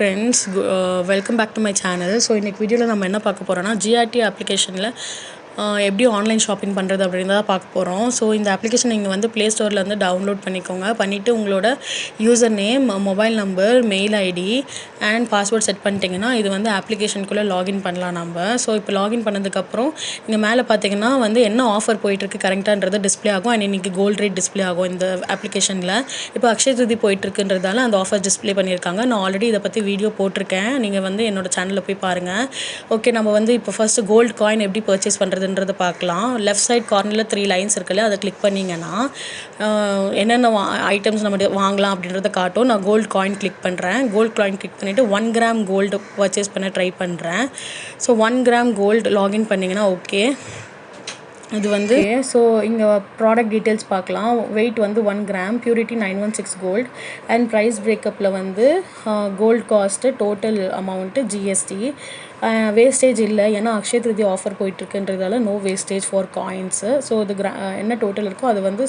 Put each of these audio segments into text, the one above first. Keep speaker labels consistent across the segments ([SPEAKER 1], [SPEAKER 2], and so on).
[SPEAKER 1] friends, welcome back to my channel. So in this video நம்ம என்ன பார்க்க போறோம்னா GRT applicationல எப்படி ஆன்லைன் ஷாப்பிங் பண்ணுறது அப்படின்னு தான் பார்க்க போகிறோம். ஸோ இந்த அப்ளிகேஷன் நீங்கள் வந்து ப்ளே ஸ்டோர்லேருந்து டவுன்லோட் பண்ணிக்கோங்க. பண்ணிவிட்டு உங்களோட user name, mobile number, mail ID and password set பண்ணிட்டீங்கன்னா இது வந்து அப்ளிகேஷனுக்குள்ளே லாகின் பண்ணலாம் நம்ம. ஸோ இப்போ லாகின் பண்ணதுக்கப்புறம் இங்கே மேலே பார்த்தீங்கன்னா வந்து என்ன ஆஃபர் போயிட்டுருக்கு கரெக்டான்றது டிஸ்பிளே ஆகும். அண்ட் இன்றைக்கி கோல்ட் ரேட் டிஸ்பிளே ஆகும் இந்த அப்ளிகேஷனில். இப்போ அக்ஷய திருதி போயிட்டுருக்குன்றதால அந்த ஆஃபர் டிஸ்பிளே பண்ணியிருக்காங்க. நான் ஆல்ரெடி இதை பற்றி வீடியோ போட்டிருக்கேன், நீங்கள் வந்து என்னோடய சேனலில் போய் பாருங்கள். ஓகே, நம்ம வந்து இப்போ ஃபஸ்ட்டு கோல்டு காயின் எப்படி பர்ச்சேஸ் பண்ணுறதுன்றதை பார்க்கலாம். லெஃப்ட் சைட் கார்னரில் 3 லைன்ஸ் இருக்குல்ல, அதை கிளிக் பண்ணிங்கன்னா என்னென்ன ஐட்டம்ஸ் நம்ம வாங்கலாம் அப்படின்றத காட்டும். நான் கோல்டு காயின் கிளிக் பண்ணுறேன். கோல்டு காயின் கிளிக் பண்ணிவிட்டு 1 கிராம் கோல்டு பர்ச்சேஸ் பண்ண ட்ரை பண்ணுறேன். ஸோ 1 கிராம் கோல்டு லாகின் பண்ணிங்கன்னா ஓகே. இது வந்து ஸோ இங்கே ப்ராடக்ட் டீட்டெயில்ஸ் பார்க்கலாம். வெயிட் வந்து 1 gram, purity 916 gold and price பிரேக்கப்பில் வந்து gold cost, total amount, GST, wastage இல்லை. ஏன்னா அக்ஷய திருதி ஆஃபர் போயிட்டுருக்குன்றதால no wastage for coins. So இது என்ன டோட்டல் இருக்கோ அது வந்து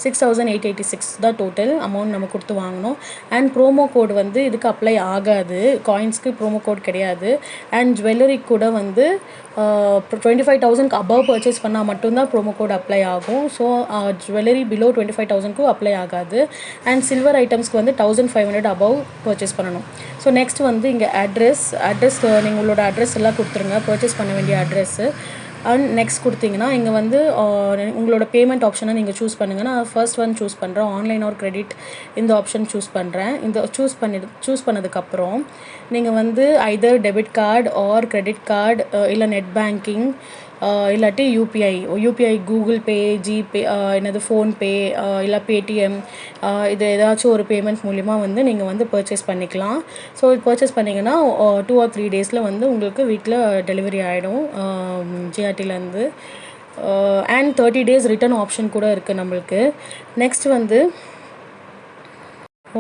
[SPEAKER 1] 6886 தான் டோட்டல் அமௌண்ட் நம்ம கொடுத்து வாங்கணும். அண்ட் ப்ரோமோ கோட் வந்து இதுக்கு அப்ளை ஆகாது, காயின்ஸ்க்கு ப்ரோமோ கோட் கிடையாது. அண்ட் ஜுவல்லரி கூட வந்து 25,000க்கு அபவ் பர்ச்சேஸ் பண்ணால் மட்டும்தான் ப்ரோமோ கோட் அப்ளை ஆகும். ஸோ ஜுவல்லரி பிலோ 25,000க்கும் அப்ளை ஆகாது. அண்ட் சில்வர் ஐட்டம்ஸ்க்கு வந்து 1500 அபவ் பர்ச்சேஸ் பண்ணணும். ஸோ நெக்ஸ்ட் வந்து இங்கே அட்ரஸ் நீங்கள் உங்களோட அட்ரஸ் எல்லாம் கொடுத்துருங்க, பர்ச்சேஸ் பண்ண வேண்டிய அட்ரெஸ்ஸு. அண்ட் நெக்ஸ்ட் கொடுத்தீங்கன்னா இங்கே வந்து உங்களோட பேமெண்ட் ஆப்ஷனை நீங்கள் சூஸ் பண்ணுங்கள். நான் ஃபர்ஸ்ட் ஒன் சூஸ் பண்ணுறேன், ஆன்லைன் ஆர் கிரெடிட் இந்த ஆப்ஷன் சூஸ் பண்ணுறேன். இந்த சூஸ் பண்ணதுக்கப்புறம் நீங்கள் வந்து either debit card or credit card இல்லை நெட் பேங்கிங் இல்லாட்டி யூபிஐ, கூகுள் பே, ஜிபே, என்னது ஃபோன்பே இல்லை பேடிஎம், இது ஏதாச்சும் ஒரு பேமெண்ட் மூலிமா வந்து நீங்கள் வந்து பர்ச்சேஸ் பண்ணிக்கலாம். ஸோ இது பர்ச்சேஸ் பண்ணிங்கன்னா 2 or 3 டேஸில் வந்து உங்களுக்கு வீட்டில் டெலிவரி ஆகிடும் ஜிஆர்டிலேருந்து. அண்ட் 30 days ரிட்டர்ன் ஆப்ஷன் கூட இருக்குது நம்மளுக்கு. நெக்ஸ்ட் வந்து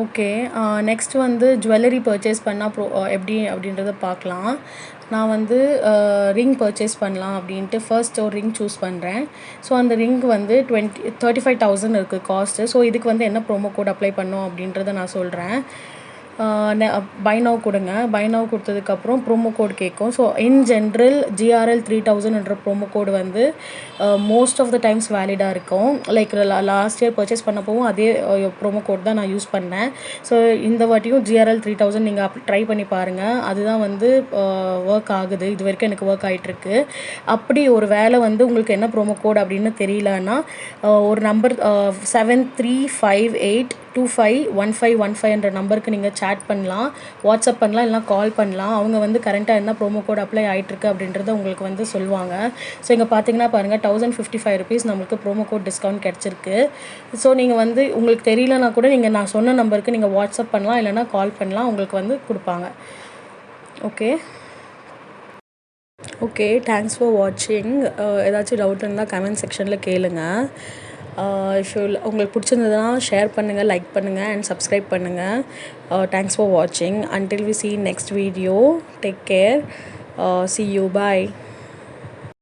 [SPEAKER 1] ஓகே, நெக்ஸ்ட் வந்து ஜுவல்லரி பர்ச்சேஸ் பண்ணால் எப்படி அப்படின்றத பார்க்கலாம். நான் வந்து ரிங் பர்ச்சேஸ் பண்ணலாம் அப்படின்ட்டு ஃபர்ஸ்ட் ஒரு ரிங் சூஸ் பண்ணுறேன். ஸோ அந்த ரிங் வந்து 35,000 இருக்குது காஸ்ட்டு. ஸோ இதுக்கு வந்து என்ன ப்ரோமோ கோட் அப்ளை பண்ணோம் அப்படின்றத நான் சொல்கிறேன். பை நவ் கொடுங்க. பை நவ் கொடுத்ததுக்கப்புறம் ப்ரோமோ கோட் கேட்கும். ஸோ இன் ஜென்ரல் GRL 3000ன்ற ப்ரோமோ கோடு வந்து மோஸ்ட் ஆஃப் த டைம்ஸ் வேலிடாக இருக்கும். லைக் லாஸ்ட் இயர் பர்ச்சேஸ் பண்ணப்போவும் அதே ப்ரோமோ கோட் தான் நான் யூஸ் பண்ணேன். ஸோ இந்த வாட்டியும் GRL 3000 நீங்கள் ட்ரை பண்ணி பாருங்கள். அதுதான் வந்து ஒர்க் ஆகுது, இது வரைக்கும் எனக்கு ஒர்க் ஆகிட்டுருக்கு. அப்படி ஒரு வேளை வந்து உங்களுக்கு என்ன ப்ரோமோ கோட் அப்படின்னு தெரியலன்னா ஒரு நம்பர் 7358251515 நம்பருக்கு நீங்கள் சேட் பண்ணலாம், வாட்ஸ்அப் பண்ணலாம், இல்லைனா கால் பண்ணலாம். அவங்க வந்து கரண்ட்டாக என்ன ப்ரோமோ கோட் அப்ளை ஆகிட்டுருக்கு அப்படின்றத உங்களுக்கு வந்து சொல்லுவாங்க. ஸோ இங்கே பார்த்தீங்கன்னா பாருங்கள் 1055 rupees நம்மளுக்கு ப்ரோமோ கோட் டிஸ்கவுண்ட் கிடச்சிருக்கு. ஸோ நீங்கள் வந்து உங்களுக்கு தெரியலனா கூட நீங்கள் நான் சொன்ன நம்பருக்கு நீங்கள் வாட்ஸ்அப் பண்ணலாம், இல்லைனா கால் பண்ணலாம், உங்களுக்கு வந்து கொடுப்பாங்க. ஓகே, தேங்க்ஸ் ஃபார் வாட்சிங். ஏதாச்சும் டவுட் இருந்தால் கமெண்ட் செக்ஷனில் கேளுங்க. உங்களுக்கு பிடிச்சிருந்ததுன்னா ஷேர் பண்ணுங்கள், லைக் பண்ணுங்கள் அண்ட் சப்ஸ்கிரைப் பண்ணுங்கள். தேங்க்ஸ் ஃபார் வாட்சிங். Until we see next video, take care. See you. Bye.